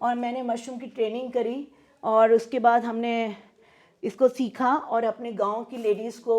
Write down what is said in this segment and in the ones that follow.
और मैंने मशरूम की ट्रेनिंग करी और उसके बाद हमने इसको सीखा और अपने गांव की लेडीज़ को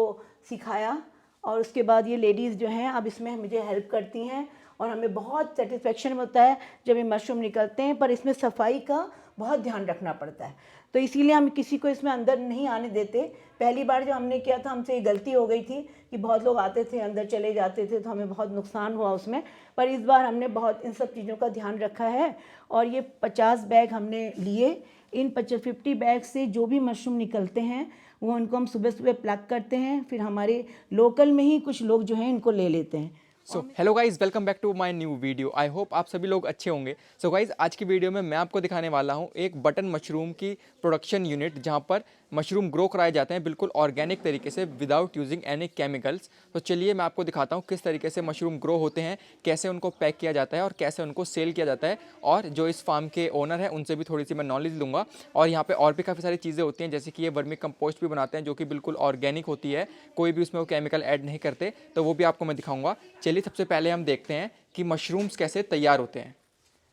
सिखाया और उसके बाद ये लेडीज़ जो हैं अब इसमें मुझे हेल्प करती हैं और हमें बहुत सेटिस्फेक्शन होता है जब ये मशरूम निकलते हैं। पर इसमें सफाई का बहुत ध्यान रखना पड़ता है, तो इसीलिए हम किसी को इसमें अंदर नहीं आने देते। पहली बार जब हमने किया था हमसे ये गलती हो गई थी कि बहुत लोग आते थे अंदर चले जाते थे, तो हमें बहुत नुकसान हुआ उसमें। पर इस बार हमने बहुत इन सब चीज़ों का ध्यान रखा है और ये 50 बैग हमने लिए। इन 50 बैग से जो भी मशरूम निकलते हैं वो उनको हम सुबह सुबह प्लग करते हैं, फिर हमारे लोकल में ही कुछ लोग जो हैं इनको ले लेते हैं। So hello guys, welcome back to my new video. I hope आप सभी लोग अच्छे होंगे। सो गाइज, आज की वीडियो में मैं आपको दिखाने वाला हूँ एक बटन मशरूम की प्रोडक्शन यूनिट, जहाँ पर मशरूम ग्रो कराए जाते हैं बिल्कुल ऑर्गेनिक तरीके से विदाउट यूजिंग एनी केमिकल्स। तो चलिए मैं आपको दिखाता हूँ किस तरीके से मशरूम ग्रो होते हैं, कैसे उनको पैक किया जाता है और कैसे उनको सेल किया जाता है। और जो इस फार्म के ओनर हैं उनसे भी थोड़ी सी मैं नॉलेज लूँगा। और यहाँ पे और भी काफ़ी सारी चीज़ें होती हैं, जैसे कि ये वर्मी कंपोस्ट भी बनाते हैं जो कि बिल्कुल ऑर्गेनिक होती है, कोई भी उसमें वो केमिकल ऐड नहीं करते, तो वो भी आपको मैं दिखाऊंगा। चलिए सबसे पहले हम देखते हैं कि मशरूम्स कैसे तैयार होते हैं।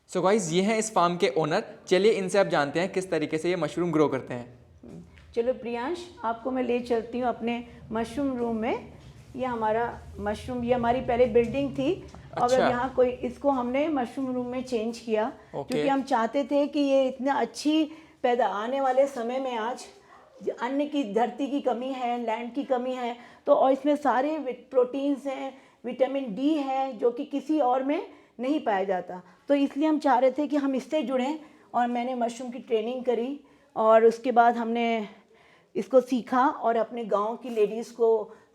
सो गाइज, ये हैं इस फार्म के ओनर। चलिए इनसे आप जानते हैं किस तरीके से ये मशरूम ग्रो करते हैं। चलो प्रियांश, आपको मैं ले चलती हूँ अपने मशरूम रूम में। ये हमारा मशरूम, ये हमारी पहले बिल्डिंग थी और अच्छा। अब यहाँ कोई इसको हमने मशरूम रूम में चेंज किया ओके। क्योंकि हम चाहते थे कि ये इतना अच्छी पैदा आने वाले समय में आज अन्न की, धरती की कमी है, लैंड की कमी है, तो और इसमें सारे प्रोटीन्स हैं, विटामिन डी है जो कि किसी और में नहीं पाया जाता। तो इसलिए हम चाह रहे थे कि हम इससे जुड़ें और मैंने मशरूम की ट्रेनिंग करी और उसके बाद हमने इसको सीखा और अपने गांव की लेडीज़ को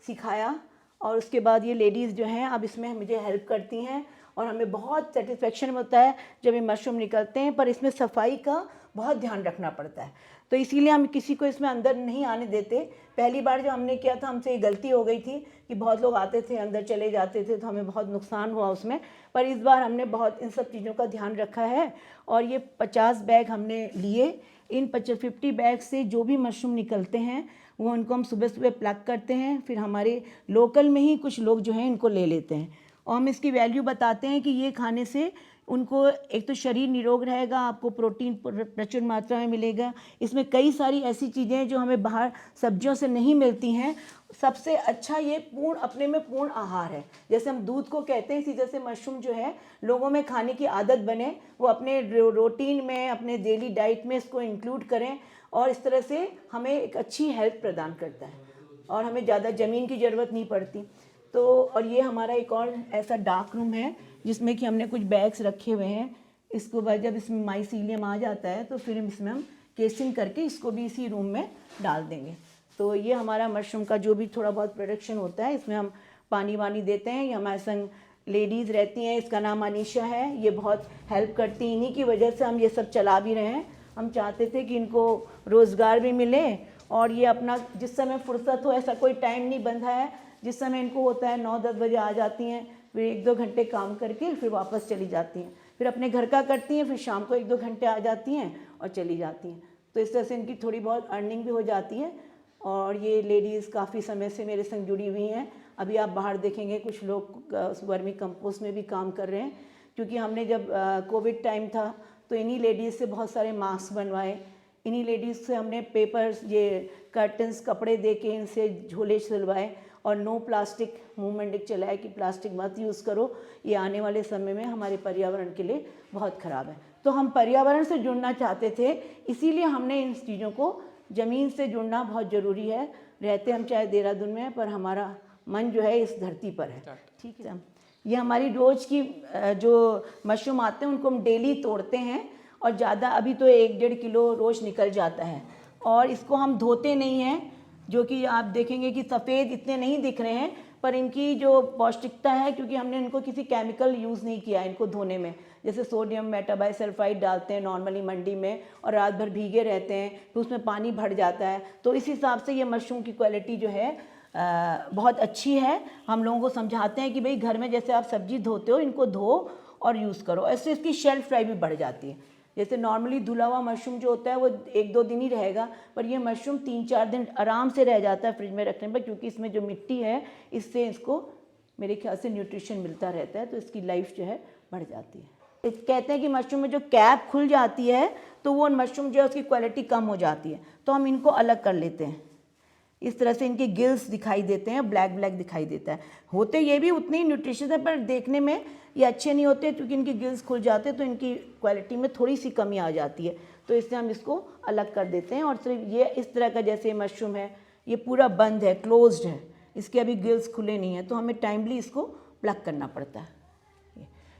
सिखाया और उसके बाद ये लेडीज़ जो हैं अब इसमें मुझे हेल्प करती हैं और हमें बहुत सेटिस्फेक्शन होता है जब ये मशरूम निकलते हैं। पर इसमें सफाई का बहुत ध्यान रखना पड़ता है, तो इसीलिए हम किसी को इसमें अंदर नहीं आने देते। पहली बार जब हमने किया था हमसे ये गलती हो गई थी कि बहुत लोग आते थे अंदर चले जाते थे, तो हमें बहुत नुकसान हुआ उसमें। पर इस बार हमने बहुत इन सब चीज़ों का ध्यान रखा है और ये 50 बैग हमने लिए। इन 50 बैग से जो भी मशरूम निकलते हैं वो उनको हम सुबह सुबह प्लग करते हैं, फिर हमारे लोकल में ही कुछ लोग जो हैं इनको ले लेते हैं और हम इसकी वैल्यू बताते हैं कि ये खाने से उनको एक तो शरीर निरोग रहेगा, आपको प्रोटीन प्रचुर मात्रा में मिलेगा। इसमें कई सारी ऐसी चीज़ें हैं जो हमें बाहर सब्जियों से नहीं मिलती हैं। सबसे अच्छा ये पूर्ण, अपने में पूर्ण आहार है। जैसे हम दूध को कहते हैं, इसी तरह से मशरूम जो है लोगों में खाने की आदत बने, वो अपने रूटीन में, अपने डेली डाइट में इसको इंक्लूड करें और इस तरह से हमें एक अच्छी हेल्थ प्रदान करता है और हमें ज़्यादा ज़मीन की ज़रूरत नहीं पड़ती। तो और ये हमारा एक और ऐसा डार्क रूम है जिसमें कि हमने कुछ बैग्स रखे हुए हैं। इसको बाद जब इसमें माइसीलियम आ जाता है तो फिर इसमें हम केसिंग करके इसको भी इसी रूम में डाल देंगे। तो ये हमारा मशरूम का जो भी थोड़ा बहुत प्रोडक्शन होता है, इसमें हम पानी वानी देते हैं। ये हमारे संग लेडीज़ रहती हैं, इसका नाम अनीशा है, ये बहुत हेल्प करती हैं। इन्हीं की वजह से हम ये सब चला भी रहे हैं। हम चाहते थे कि इनको रोज़गार भी मिले और ये अपना जिस समय फुर्सत हो, ऐसा कोई टाइम नहीं बंधा है, जिस समय इनको होता है 9-10 बजे आ जाती हैं, फिर 1-2 घंटे काम करके फिर वापस चली जाती हैं, फिर अपने घर का करती हैं, फिर शाम को 1-2 घंटे आ जाती हैं और चली जाती हैं। तो इस तरह से इनकी थोड़ी बहुत अर्निंग भी हो जाती है और ये लेडीज़ काफ़ी समय से मेरे संग जुड़ी हुई हैं। अभी आप बाहर देखेंगे कुछ लोग वर्मी कंपोस्ट में भी काम कर रहे हैं, क्योंकि हमने जब कोविड टाइम था तो इन्हीं लेडीज़ से बहुत सारे मास्क बनवाए। इन्हीं लेडीज़ से हमने पेपर्स, ये कर्टन्स, कपड़े दे के इनसे झोले सिलवाए और नो प्लास्टिक मूवमेंट एक चलाया कि प्लास्टिक मत यूज़ करो, ये आने वाले समय में हमारे पर्यावरण के लिए बहुत ख़राब है। तो हम पर्यावरण से जुड़ना चाहते थे, इसीलिए हमने इन चीज़ों को, ज़मीन से जुड़ना बहुत ज़रूरी है। रहते हम चाहे देहरादून में, पर हमारा मन जो है इस धरती पर है। ठीक है, ये हमारी रोज़ की जो मशरूम आते हैं उनको हम डेली तोड़ते हैं और ज़्यादा, अभी तो 1-1.5 किलो रोज़ निकल जाता है और इसको हम धोते नहीं हैं, जो कि आप देखेंगे कि सफ़ेद इतने नहीं दिख रहे हैं, पर इनकी जो पौष्टिकता है, क्योंकि हमने इनको किसी केमिकल यूज़ नहीं किया है इनको धोने में। जैसे सोडियम मेटाबाइसल्फाइड डालते हैं नॉर्मली मंडी में और रात भर भीगे रहते हैं, तो उसमें पानी भर जाता है। तो इस हिसाब से ये मशरूम की क्वालिटी जो है बहुत अच्छी है। हम लोगों को समझाते हैं कि भाई घर में जैसे आप सब्जी धोते हो, इनको धो और यूज़ करो, ऐसे इसकी शेल्फ लाइफ भी बढ़ जाती है। जैसे नॉर्मली धुला हुआ मशरूम जो होता है वो 1-2 दिन ही रहेगा, पर ये मशरूम 3-4 दिन आराम से रह जाता है फ्रिज में रखने पर, क्योंकि इसमें जो मिट्टी है इससे इसको मेरे ख्याल से न्यूट्रिशन मिलता रहता है, तो इसकी लाइफ जो है बढ़ जाती है। कहते हैं कि मशरूम में जो कैप खुल जाती है तो वो मशरूम जो है उसकी क्वालिटी कम हो जाती है, तो हम इनको अलग कर लेते हैं। इस तरह से इनके गिल्स दिखाई देते हैं, ब्लैक ब्लैक दिखाई देता है। होते ये भी उतने ही न्यूट्रिशियस है, पर देखने में ये अच्छे नहीं होते क्योंकि इनके गिल्स खुल जाते हैं, तो इनकी क्वालिटी में थोड़ी सी कमी आ जाती है, तो इससे हम इसको अलग कर देते हैं। और सिर्फ ये इस तरह का जैसे मशरूम है, ये पूरा बंद है, क्लोज्ड है, इसके अभी गिल्स खुले नहीं हैं, तो हमें टाइमली इसको प्लग करना पड़ता है।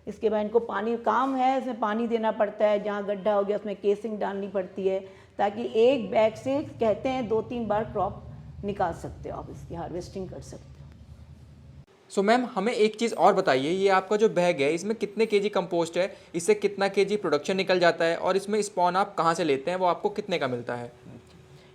इसके बाद इनको पानी काम है, इसमें पानी देना पड़ता है, जहाँ गड्ढा हो गया उसमें केसिंग डालनी पड़ती है, ताकि एक बैग से कहते हैं 2-3 बार क्रॉप निकाल सकते हो आप, इसकी हार्वेस्टिंग कर सकते हो। सो मैम हमें एक चीज़ और बताइए, ये आपका जो बैग है इसमें कितने केजी कंपोस्ट है, इससे कितना केजी प्रोडक्शन निकल जाता है, और इसमें स्पॉन आप कहाँ से लेते हैं, वो आपको कितने का मिलता है?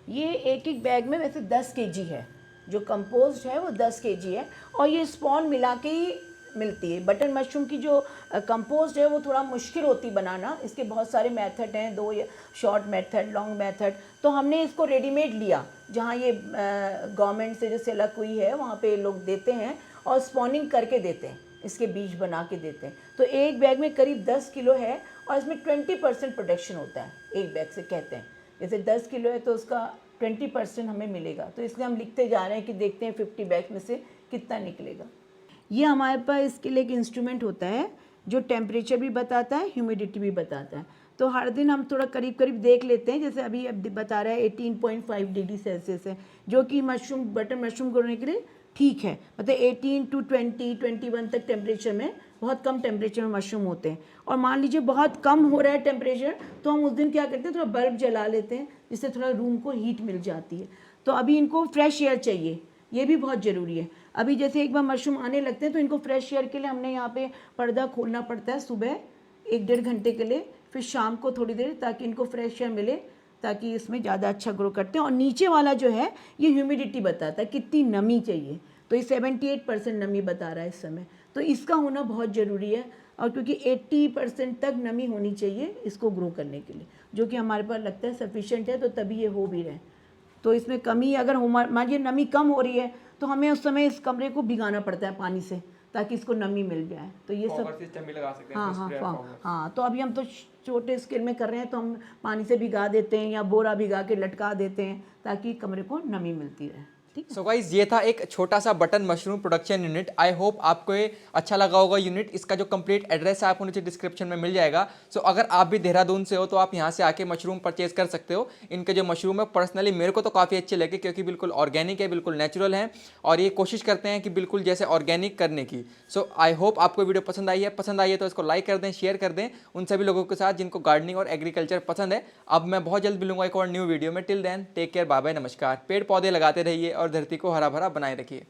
ये एक बैग में वैसे 10 केजी है, जो कंपोस्ट है वो 10 केजी है, और ये स्पॉन मिला के ही मिलती है। बटन मशरूम की जो कंपोस्ट है वो थोड़ा मुश्किल होती बनाना, इसके बहुत सारे मेथड हैं, 2 शॉर्ट मेथड, लॉन्ग मेथड, तो हमने इसको रेडीमेड लिया, जहाँ ये गवर्नमेंट से जो सेलक हुई है वहाँ पे लोग देते हैं और स्पॉनिंग करके देते हैं, इसके बीज बना के देते हैं। तो एक बैग में करीब 10 किलो है, और इसमें 20% प्रोडक्शन होता है एक बैग से, कहते हैं जैसे 10 किलो है तो उसका 20% हमें मिलेगा, तो इसलिए हम लिखते जा रहे हैं कि देखते हैं 50 बैग में से कितना निकलेगा। ये हमारे पास इसके लिए एक इंस्ट्रूमेंट होता है जो टेम्परेचर भी बताता है, ह्यूमिडिटी भी बताता है, तो हर दिन हम थोड़ा करीब करीब देख लेते हैं। जैसे अभी अब बता रहा है 18.5 डिग्री सेल्सियस है, जो कि मशरूम बटन मशरूम करने के लिए ठीक है, मतलब 18 to 21 तक टेम्परेचर में, बहुत कम टेम्परेचर में मशरूम होते हैं। और मान लीजिए बहुत कम हो रहा है टेम्परेचर, तो हम उस दिन क्या करते हैं, थोड़ा बल्ब जला लेते हैं, जिससे थोड़ा रूम को हीट मिल जाती है। तो अभी इनको फ्रेश एयर चाहिए, ये भी बहुत ज़रूरी है। अभी जैसे एक बार मशरूम आने लगते हैं तो इनको फ्रेश एयर के लिए हमने यहाँ पे पर्दा खोलना पड़ता है, सुबह 1-1.5 घंटे के लिए, फिर शाम को थोड़ी देर, ताकि इनको फ्रेश एयर मिले, ताकि इसमें ज़्यादा अच्छा ग्रो करते हैं। और नीचे वाला जो है ये ह्यूमिडिटी बताता है कितनी नमी चाहिए, तो ये 78% नमी बता रहा है इस समय, तो इसका होना बहुत ज़रूरी है। और क्योंकि 80% तक नमी होनी चाहिए इसको ग्रो करने के लिए, जो कि हमारे पास लगता है सफिशेंट है, तो तभी ये हो भी रहे। तो इसमें कमी अगर मान लीजिए नमी कम हो रही है, तो हमें उस समय इस कमरे को भिगाना पड़ता है पानी से, ताकि इसको नमी मिल जाए। तो ये सब सिस्टम भी लगा सकते हैं। हाँ, तो अभी हम तो छोटे स्केल में कर रहे हैं, तो हम पानी से भिगा देते हैं या बोरा भिगा के लटका देते हैं, ताकि कमरे को नमी मिलती रहे। सो गाइज ये था एक छोटा सा button mushroom production unit. I hope आपको ये अच्छा लगा होगा यूनिट। इसका जो कंप्लीट एड्रेस है आपको नीचे डिस्क्रिप्शन में मिल जाएगा। सो अगर आप भी देहरादून से हो तो आप यहाँ से आके मशरूम परचेज कर सकते हो। इनके जो मशरूम है पर्सनली मेरे को तो काफ़ी अच्छे लगे, क्योंकि बिल्कुल ऑर्गेनिक है, बिल्कुल नेचुरल है, और ये कोशिश करते हैं कि बिल्कुल जैसे ऑर्गेनिक करने की। सो आई होप आपको वीडियो पसंद आई है। पसंद आई है तो इसको लाइक कर दें, शेयर कर दें उन सभी लोगों के साथ जिनको गार्डनिंग और एग्रीकल्चर पसंद है। अब मैं बहुत जल्द मिलूंगा एक और न्यू वीडियो में। Till then take care, bye bye, नमस्कार। पेड़ पौधे लगाते रहिए और धरती को हरा भरा बनाए रखिए।